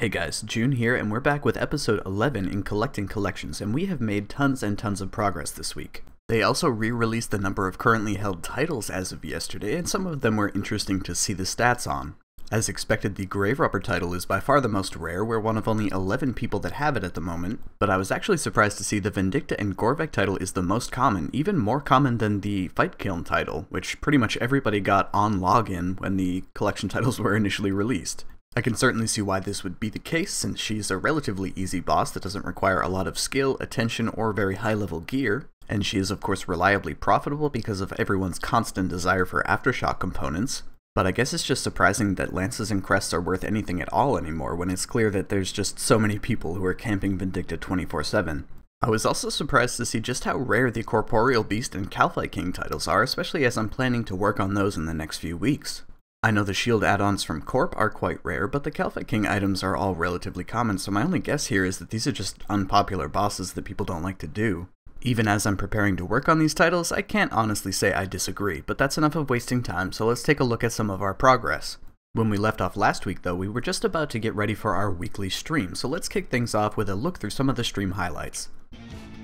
Hey guys, June here, and we're back with episode 11 in Collecting Collections, and we have made tons and tons of progress this week. They also re-released the number of currently held titles as of yesterday, and some of them were interesting to see the stats on. As expected, the Grave Robber title is by far the most rare, we're one of only 11 people that have it at the moment, but I was actually surprised to see the Vindicta and Gorvek title is the most common, even more common than the Fight Kiln title, which pretty much everybody got on login when the collection titles were initially released. I can certainly see why this would be the case, since she's a relatively easy boss that doesn't require a lot of skill, attention, or very high-level gear, and she is of course reliably profitable because of everyone's constant desire for Aftershock components, but I guess it's just surprising that lances and crests are worth anything at all anymore when it's clear that there's just so many people who are camping Vindicta 24/7. I was also surprised to see just how rare the Corporeal Beast and Kalphite King titles are, especially as I'm planning to work on those in the next few weeks. I know the shield add-ons from Corp are quite rare, but the Kalphite King items are all relatively common, so my only guess here is that these are just unpopular bosses that people don't like to do. Even as I'm preparing to work on these titles, I can't honestly say I disagree, but that's enough of wasting time, so let's take a look at some of our progress. When we left off last week though, we were just about to get ready for our weekly stream, so let's kick things off with a look through some of the stream highlights.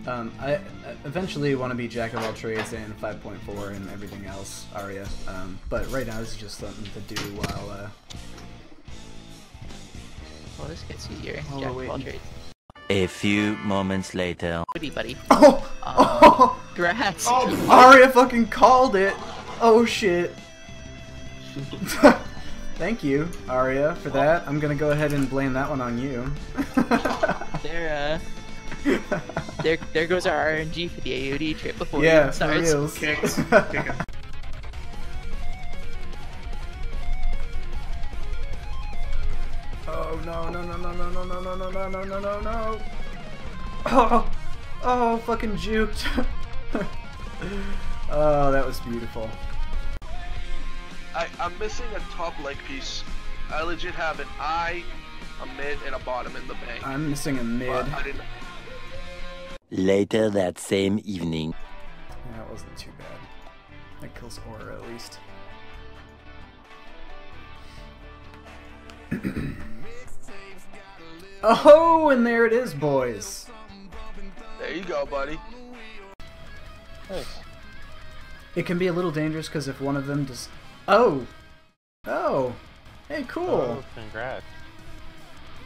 I eventually want to be Jack of all trades in 5.4 and everything else, Arya, but right now this is just something to do while, Well, this gets easier, Jack of all trades. A few moments later. Goodie, buddy. Oh! Congrats! Oh, Arya fucking called it! Oh shit. Thank you, Arya, for that. I'm gonna go ahead and blame that one on you. There goes our RNG for the AOD trip before yeah, it starts. Reals. Oh no no no no no no no no no no no no no no! Oh fucking juked! Oh, that was beautiful. I'm missing a top leg piece. I legit have an eye, a mid, and a bottom in the bank. I'm missing a mid. I didn't. Later that same evening. Yeah, that wasn't too bad. That kills Aura at least. Oh, and there it is, boys. There you go, buddy. Hey. It can be a little dangerous because if one of them does. Oh! Oh! Hey, cool! Oh, congrats.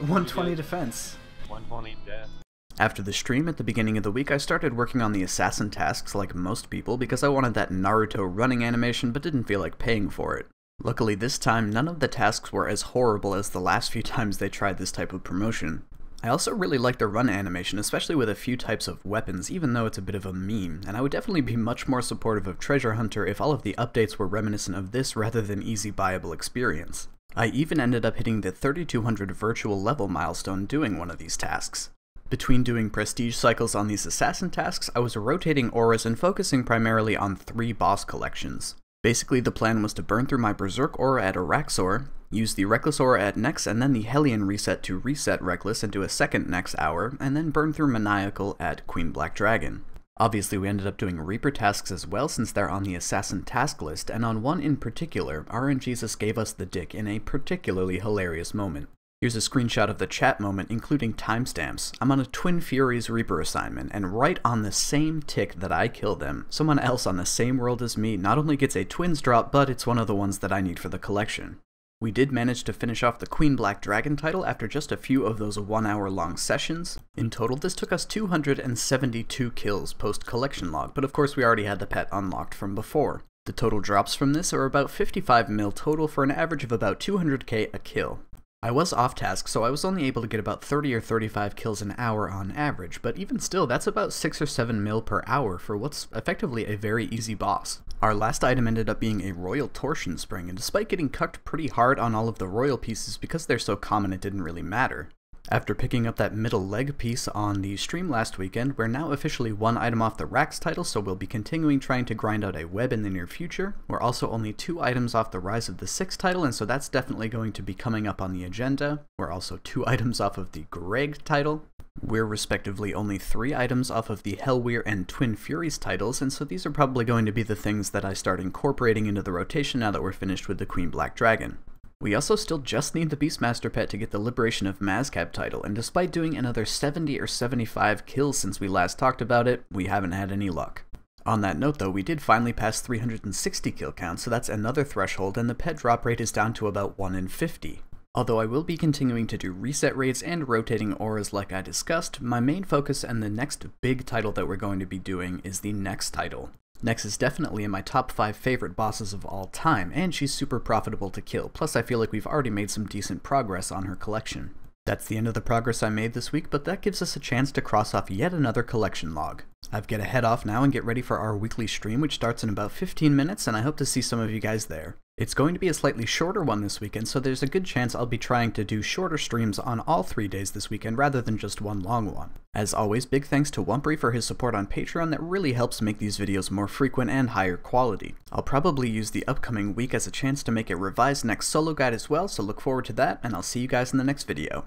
120 defense. 120 death. After the stream at the beginning of the week, I started working on the assassin tasks like most people because I wanted that Naruto running animation but didn't feel like paying for it. Luckily this time, none of the tasks were as horrible as the last few times they tried this type of promotion. I also really like the run animation, especially with a few types of weapons, even though it's a bit of a meme, and I would definitely be much more supportive of Treasure Hunter if all of the updates were reminiscent of this rather than easy buyable experience. I even ended up hitting the 3200 virtual level milestone doing one of these tasks. Between doing prestige cycles on these assassin tasks, I was rotating auras and focusing primarily on 3 boss collections. Basically, the plan was to burn through my Berserk aura at Araxor, use the Reckless aura at Nex and then the Hellion reset to reset Reckless and do a second Nex hour, and then burn through Maniacal at Queen Black Dragon. Obviously, we ended up doing Reaper tasks as well since they're on the assassin task list, and on one in particular, RNGesus gave us the dick in a particularly hilarious moment. Here's a screenshot of the chat moment, including timestamps. I'm on a Twin Furies Reaper assignment, and right on the same tick that I kill them, someone else on the same world as me not only gets a Twins drop, but it's one of the ones that I need for the collection. We did manage to finish off the Queen Black Dragon title after just a few of those 1 hour long sessions. In total, this took us 272 kills post-collection log, but of course we already had the pet unlocked from before. The total drops from this are about 55 mil total for an average of about 200k a kill. I was off task, so I was only able to get about 30 or 35 kills an hour on average, but even still, that's about 6 or 7 mil per hour for what's effectively a very easy boss. Our last item ended up being a Royal Torsion Spring, and despite getting cucked pretty hard on all of the royal pieces because they're so common it didn't really matter. After picking up that middle leg piece on the stream last weekend, we're now officially 1 item off the Rax title, so we'll be continuing trying to grind out a web in the near future. We're also only 2 items off the Rise of the 6 title, and so that's definitely going to be coming up on the agenda. We're also 2 items off of the Greg title. We're respectively only 3 items off of the Hellweir and Twin Furies titles, and so these are probably going to be the things that I start incorporating into the rotation now that we're finished with the Queen Black Dragon. We also still just need the Beastmaster pet to get the Liberation of Mazcab title, and despite doing another 70 or 75 kills since we last talked about it, we haven't had any luck. On that note though, we did finally pass 360 kill count, so that's another threshold, and the pet drop rate is down to about 1 in 50. Although I will be continuing to do reset raids and rotating auras like I discussed, my main focus and the next big title that we're going to be doing is the Nex title. Nex is definitely in my top 5 favorite bosses of all time, and she's super profitable to kill, plus I feel like we've already made some decent progress on her collection. That's the end of the progress I made this week, but that gives us a chance to cross off yet another collection log. I've got to head off now and get ready for our weekly stream, which starts in about 15 minutes, and I hope to see some of you guys there. It's going to be a slightly shorter one this weekend, so there's a good chance I'll be trying to do shorter streams on all 3 days this weekend rather than just one long one. As always, big thanks to Wumpry for his support on Patreon that really helps make these videos more frequent and higher quality. I'll probably use the upcoming week as a chance to make a revised Nex solo guide as well, so look forward to that, and I'll see you guys in the next video.